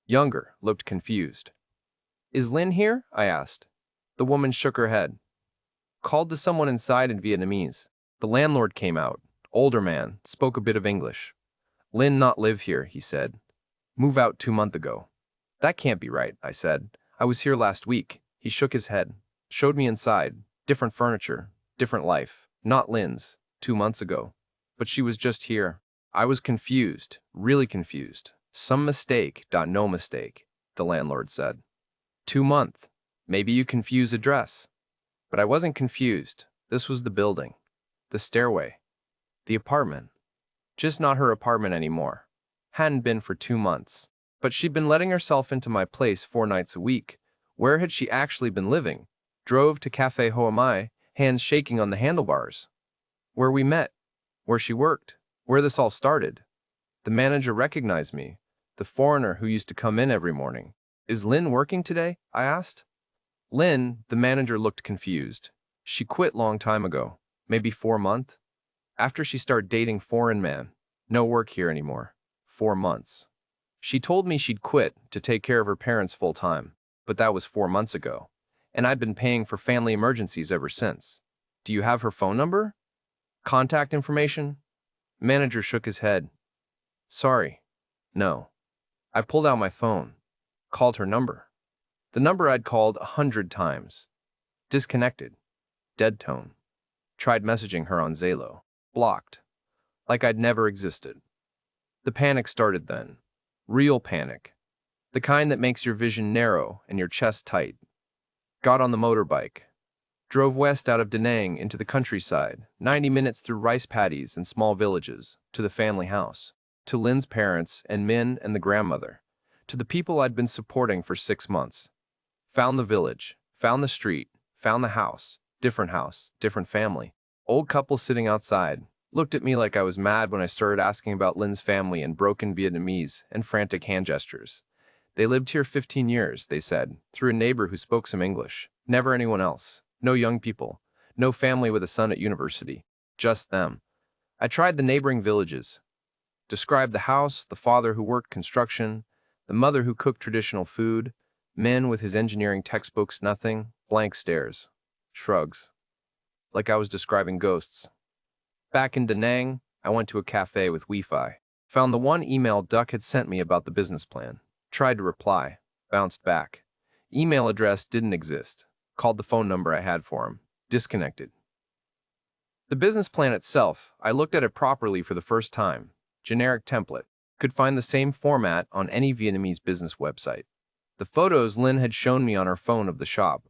Younger, looked confused. Is Lynn here? I asked. The woman shook her head. Called to someone inside in Vietnamese. The landlord came out. Older man, spoke a bit of English. Lynn not live here, he said. Move out 2 months ago. That can't be right, I said. I was here last week. He shook his head. Showed me inside. Different furniture. Different life. Not Lynn's. 2 months ago. But she was just here. I was confused. Really confused. Some mistake. No mistake, the landlord said. 2 months. Maybe you confuse address. But I wasn't confused. This was the building. The stairway. The apartment. Just not her apartment anymore. Hadn't been for 2 months. But she'd been letting herself into my place 4 nights a week. Where had she actually been living? Drove to Cafe Hoa Mai, hands shaking on the handlebars. Where we met. Where she worked. Where this all started. The manager recognized me. The foreigner who used to come in every morning. Is Lynn working today? I asked. Lynn, the manager looked confused. She quit long time ago. Maybe 4 months? After she started dating foreign man. No work here anymore. 4 months. She told me she'd quit to take care of her parents full time, but that was 4 months ago, and I'd been paying for family emergencies ever since. Do you have her phone number? Contact information? Manager shook his head. Sorry. No. I pulled out my phone. Called her number. The number I'd called 100 times. Disconnected. Dead tone. Tried messaging her on Zalo. Blocked. Like I'd never existed. The panic started then. Real panic. The kind that makes your vision narrow and your chest tight. Got on the motorbike. Drove west out of Da Nang into the countryside, 90 minutes through rice paddies and small villages, to the family house, to Lynn's parents and Min and the grandmother, to the people I'd been supporting for 6 months. Found the village, found the street, found the house, different family. Old couple sitting outside, looked at me like I was mad when I started asking about Lynn's family in broken Vietnamese and frantic hand gestures. They lived here 15 years, they said, through a neighbor who spoke some English. Never anyone else. No young people. No family with a son at university. Just them. I tried the neighboring villages. Described the house, the father who worked construction, the mother who cooked traditional food, men with his engineering textbooks, nothing, blank stares. Shrugs. Like I was describing ghosts. Back in Da Nang, I went to a cafe with Wi-Fi. Found the one email Duck had sent me about the business plan. Tried to reply. Bounced back. Email address didn't exist. Called the phone number I had for him. Disconnected. The business plan itself, I looked at it properly for the first time. Generic template. Could find the same format on any Vietnamese business website. The photos Lynn had shown me on her phone of the shop.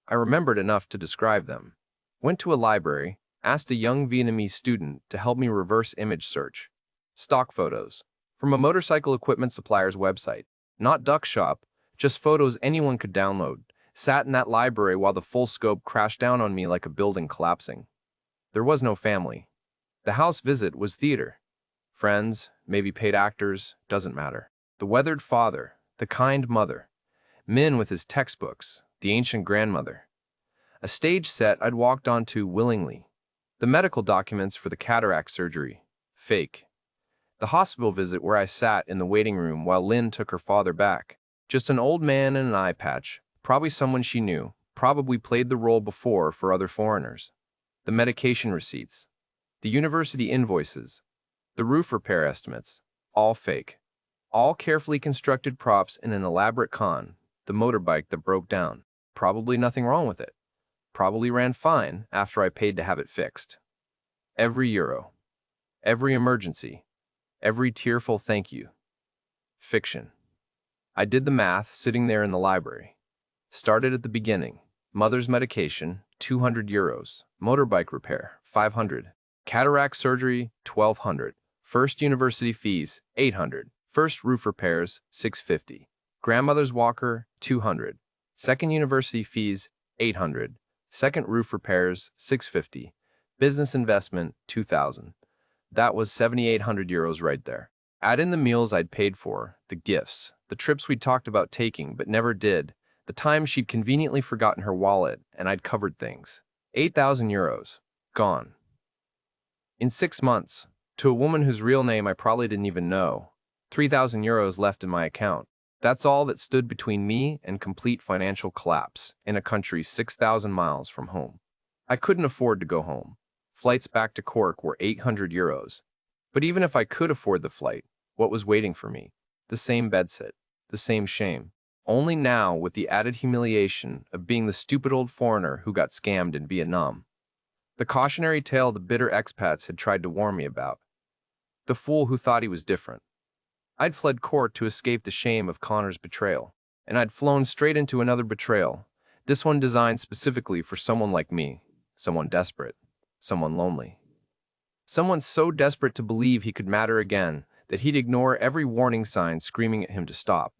I remembered enough to describe them. Went to a library, asked a young Vietnamese student to help me reverse image search. Stock photos. From a motorcycle equipment supplier's website. Not Duck Shop, just photos anyone could download. Sat in that library while the full scope crashed down on me like a building collapsing. There was no family. The house visit was theater. Friends, maybe paid actors, doesn't matter. The weathered father, the kind mother. Min with his textbooks, the ancient grandmother. A stage set I'd walked onto willingly. The medical documents for the cataract surgery. Fake. The hospital visit where I sat in the waiting room while Lynn took her father back. Just an old man in an eye patch, probably someone she knew, probably played the role before for other foreigners. The medication receipts. The university invoices. The roof repair estimates. All fake. All carefully constructed props in an elaborate con. The motorbike that broke down. Probably nothing wrong with it. Probably ran fine after I paid to have it fixed. Every euro. Every emergency. Every tearful thank you. Fiction. I did the math sitting there in the library. Started at the beginning. Mother's medication, 200 euros. Motorbike repair, 500. Cataract surgery, 1200. First university fees, 800. First roof repairs, 650. Grandmother's walker, 200. Second university fees, 800. Second roof repairs, 650. Business investment, 2000. That was 7,800 euros right there. Add in the meals I'd paid for, the gifts, the trips we'd talked about taking but never did, the time she'd conveniently forgotten her wallet, and I'd covered things. 8,000 euros. Gone. In 6 months, to a woman whose real name I probably didn't even know, 3,000 euros left in my account. That's all that stood between me and complete financial collapse in a country 6,000 miles from home. I couldn't afford to go home. Flights back to Cork were 800 euros. But even if I could afford the flight, what was waiting for me? The same bedsit, the same shame. Only now with the added humiliation of being the stupid old foreigner who got scammed in Vietnam. The cautionary tale the bitter expats had tried to warn me about. The fool who thought he was different. I'd fled court to escape the shame of Connor's betrayal, and I'd flown straight into another betrayal, this one designed specifically for someone like me, someone desperate, someone lonely. Someone so desperate to believe he could matter again that he'd ignore every warning sign screaming at him to stop.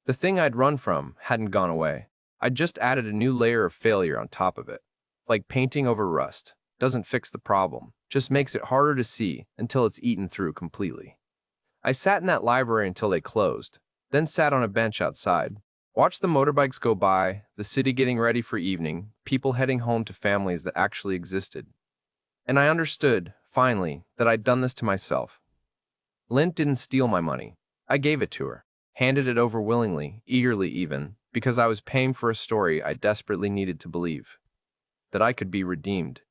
The thing I'd run from hadn't gone away. I'd just added a new layer of failure on top of it. Like painting over rust. Doesn't fix the problem, just makes it harder to see until it's eaten through completely. I sat in that library until they closed, then sat on a bench outside, watched the motorbikes go by, the city getting ready for evening, people heading home to families that actually existed. And I understood, finally, that I'd done this to myself. Lint didn't steal my money. I gave it to her, handed it over willingly, eagerly even, because I was paying for a story I desperately needed to believe. That I could be redeemed.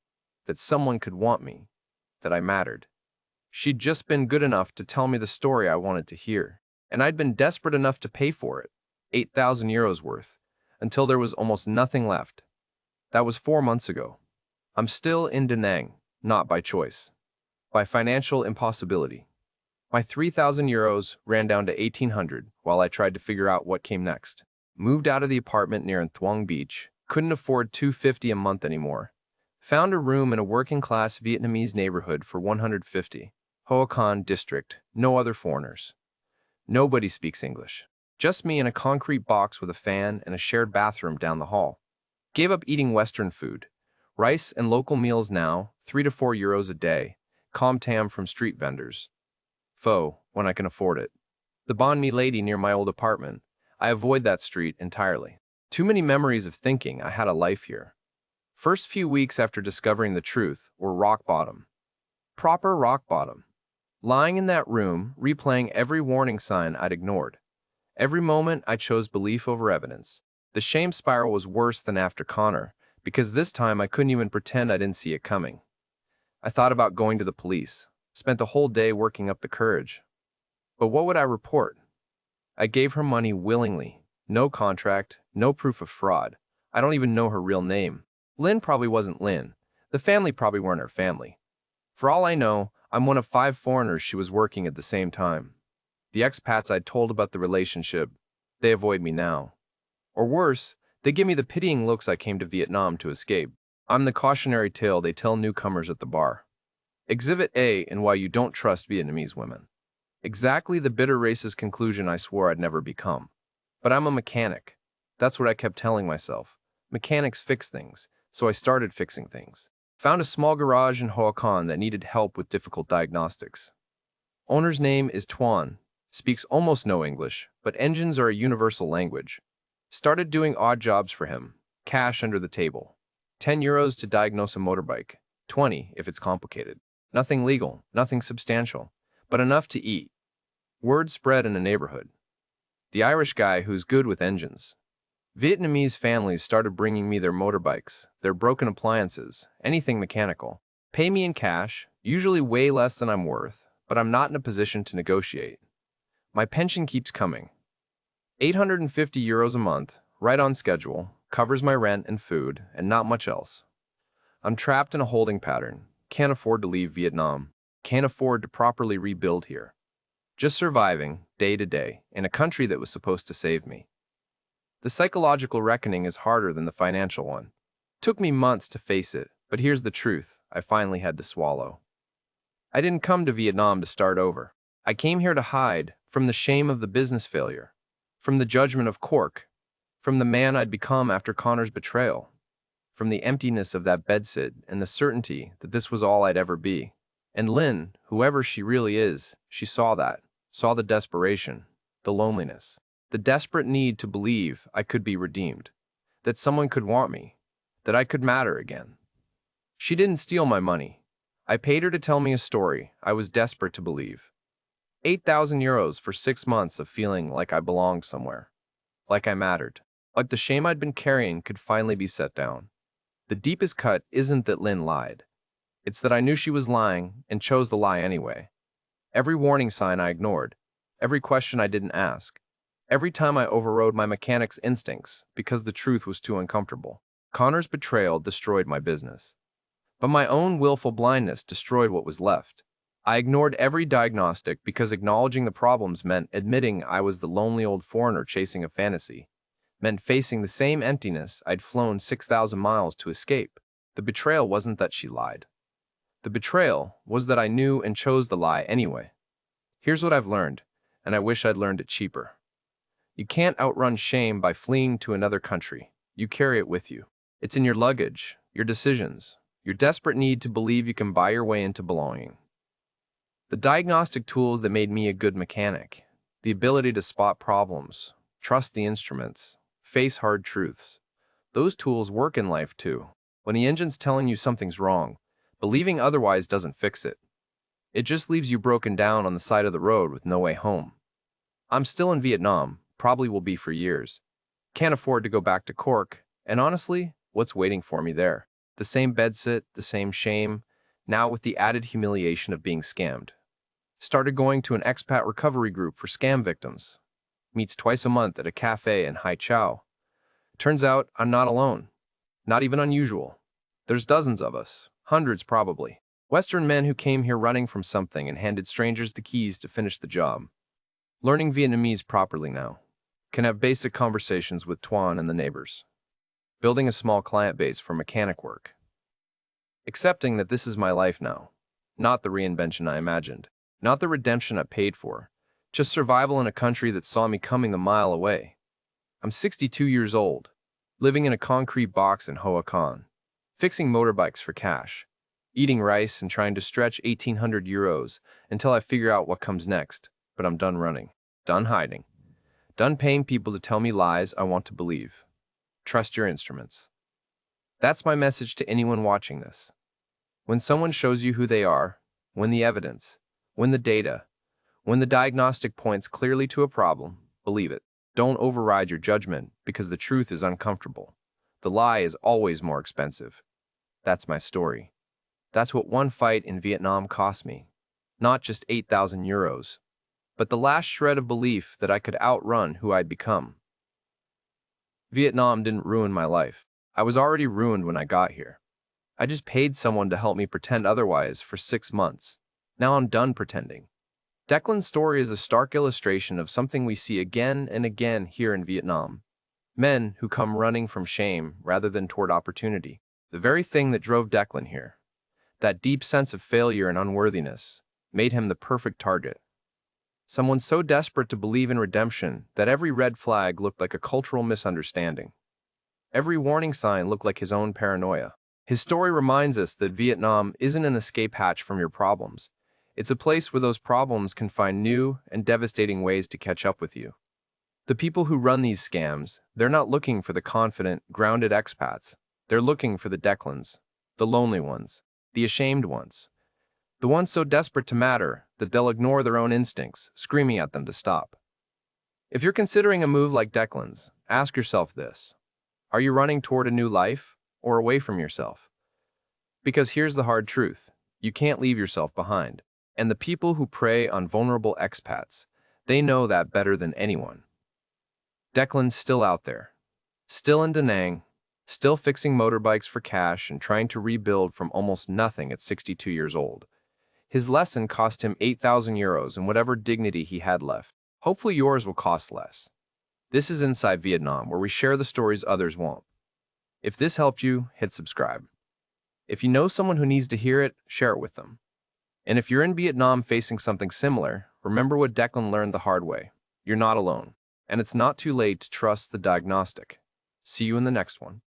That someone could want me. That I mattered. She'd just been good enough to tell me the story I wanted to hear, and I'd been desperate enough to pay for it, 8,000 euros worth, until there was almost nothing left. That was 4 months ago. I'm still in Da Nang, not by choice. By financial impossibility. My 3,000 euros ran down to 1,800 while I tried to figure out what came next. Moved out of the apartment near Thuong Beach, couldn't afford $250 a month anymore. Found a room in a working-class Vietnamese neighborhood for $150. Hoa Can district, no other foreigners. Nobody speaks English. Just me in a concrete box with a fan and a shared bathroom down the hall. Gave up eating Western food. Rice and local meals now, 3 to 4 euros a day. Com tam from street vendors. Pho, when I can afford it. The banh mi lady near my old apartment. I avoid that street entirely. Too many memories of thinking I had a life here. First few weeks after discovering the truth were rock bottom. Proper rock bottom. Lying in that room, replaying every warning sign I'd ignored. Every moment I chose belief over evidence. The shame spiral was worse than after Connor, because this time I couldn't even pretend I didn't see it coming. I thought about going to the police. Spent the whole day working up the courage. But what would I report? I gave her money willingly. No contract, no proof of fraud. I don't even know her real name. Lynn probably wasn't Lynn. The family probably weren't her family. For all I know, I'm one of 5 foreigners she was working at the same time. The expats I'd told about the relationship, they avoid me now. Or worse, they give me the pitying looks I came to Vietnam to escape. I'm the cautionary tale they tell newcomers at the bar. Exhibit A in why you don't trust Vietnamese women. Exactly the bitter racist conclusion I swore I'd never become. But I'm a mechanic. That's what I kept telling myself. Mechanics fix things, so I started fixing things. Found a small garage in Hoa Can that needed help with difficult diagnostics. Owner's name is Tuan, speaks almost no English, but engines are a universal language. Started doing odd jobs for him, cash under the table. 10 euros to diagnose a motorbike, 20 if it's complicated. Nothing legal, nothing substantial, but enough to eat. Word spread in the neighborhood. The Irish guy who's good with engines. Vietnamese families started bringing me their motorbikes, their broken appliances, anything mechanical. Pay me in cash, usually way less than I'm worth, but I'm not in a position to negotiate. My pension keeps coming. 850 euros a month, right on schedule, covers my rent and food, and not much else. I'm trapped in a holding pattern. Can't afford to leave Vietnam. can't afford to properly rebuild here. Just surviving, day to day, in a country that was supposed to save me. The psychological reckoning is harder than the financial one. Took me months to face it, but here's the truth I finally had to swallow. I didn't come to Vietnam to start over. I came here to hide from the shame of the business failure, from the judgment of Cork, from the man I'd become after Connor's betrayal, from the emptiness of that bedsit and the certainty that this was all I'd ever be. And Lynn, whoever she really is, she saw that, saw the desperation, the loneliness, the desperate need to believe I could be redeemed, that someone could want me, that I could matter again. She didn't steal my money. I paid her to tell me a story I was desperate to believe. 8,000 euros for 6 months of feeling like I belonged somewhere, like I mattered, like the shame I'd been carrying could finally be set down. The deepest cut isn't that Lynn lied. It's that I knew she was lying and chose the lie anyway. Every warning sign I ignored, every question I didn't ask, every time I overrode my mechanic's instincts because the truth was too uncomfortable. Connor's betrayal destroyed my business. But my own willful blindness destroyed what was left. I ignored every diagnostic because acknowledging the problems meant admitting I was the lonely old foreigner chasing a fantasy, meant facing the same emptiness I'd flown 6,000 miles to escape. The betrayal wasn't that she lied. The betrayal was that I knew and chose the lie anyway. Here's what I've learned, and I wish I'd learned it cheaper. You can't outrun shame by fleeing to another country. You carry it with you. It's in your luggage, your decisions, your desperate need to believe you can buy your way into belonging. The diagnostic tools that made me a good mechanic, the ability to spot problems, trust the instruments, face hard truths, those tools work in life too. When the engine's telling you something's wrong, believing otherwise doesn't fix it. It just leaves you broken down on the side of the road with no way home. I'm still in Vietnam, probably will be for years. Can't afford to go back to Cork, and honestly, what's waiting for me there? The same bedsit, the same shame, now with the added humiliation of being scammed. Started going to an expat recovery group for scam victims. Meets twice a month at a cafe in Hai Chow. Turns out I'm not alone. Not even unusual. There's dozens of us, hundreds probably. Western men who came here running from something and handed strangers the keys to finish the job. Learning Vietnamese properly now. Can have basic conversations with Tuan and the neighbors. Building a small client base for mechanic work. Accepting that this is my life now. Not the reinvention I imagined. Not the redemption I paid for. Just survival in a country that saw me coming a mile away. I'm 62 years old, living in a concrete box in Hoa Con, fixing motorbikes for cash, eating rice and trying to stretch 1,800 euros until I figure out what comes next, but I'm done running, done hiding, done paying people to tell me lies I want to believe. Trust your instruments. That's my message to anyone watching this. When someone shows you who they are, when the evidence, when the data, when the diagnostic points clearly to a problem, believe it. Don't override your judgment because the truth is uncomfortable. The lie is always more expensive. That's my story. That's what one fight in Vietnam cost me. Not just 8,000 euros, but the last shred of belief that I could outrun who I'd become. Vietnam didn't ruin my life. I was already ruined when I got here. I just paid someone to help me pretend otherwise for 6 months. Now I'm done pretending. Declan's story is a stark illustration of something we see again and again here in Vietnam. Men who come running from shame rather than toward opportunity. The very thing that drove Declan here, that deep sense of failure and unworthiness, made him the perfect target. Someone so desperate to believe in redemption that every red flag looked like a cultural misunderstanding. Every warning sign looked like his own paranoia. His story reminds us that Vietnam isn't an escape hatch from your problems. It's a place where those problems can find new and devastating ways to catch up with you. The people who run these scams, they're not looking for the confident, grounded expats. They're looking for the Declans, the lonely ones, the ashamed ones, the ones so desperate to matter that they'll ignore their own instincts, screaming at them to stop. If you're considering a move like Declan's, ask yourself this. Are you running toward a new life or away from yourself? Because here's the hard truth. You can't leave yourself behind. And the people who prey on vulnerable expats, they know that better than anyone. Declan's still out there, still in Da Nang, still fixing motorbikes for cash and trying to rebuild from almost nothing at 62 years old. His lesson cost him 8,000 euros and whatever dignity he had left. Hopefully yours will cost less. This is Inside Vietnam, where we share the stories others won't. If this helped you, hit subscribe. If you know someone who needs to hear it, share it with them. And if you're in Vietnam facing something similar, remember what Declan learned the hard way. You're not alone. And it's not too late to trust the diagnostic. See you in the next one.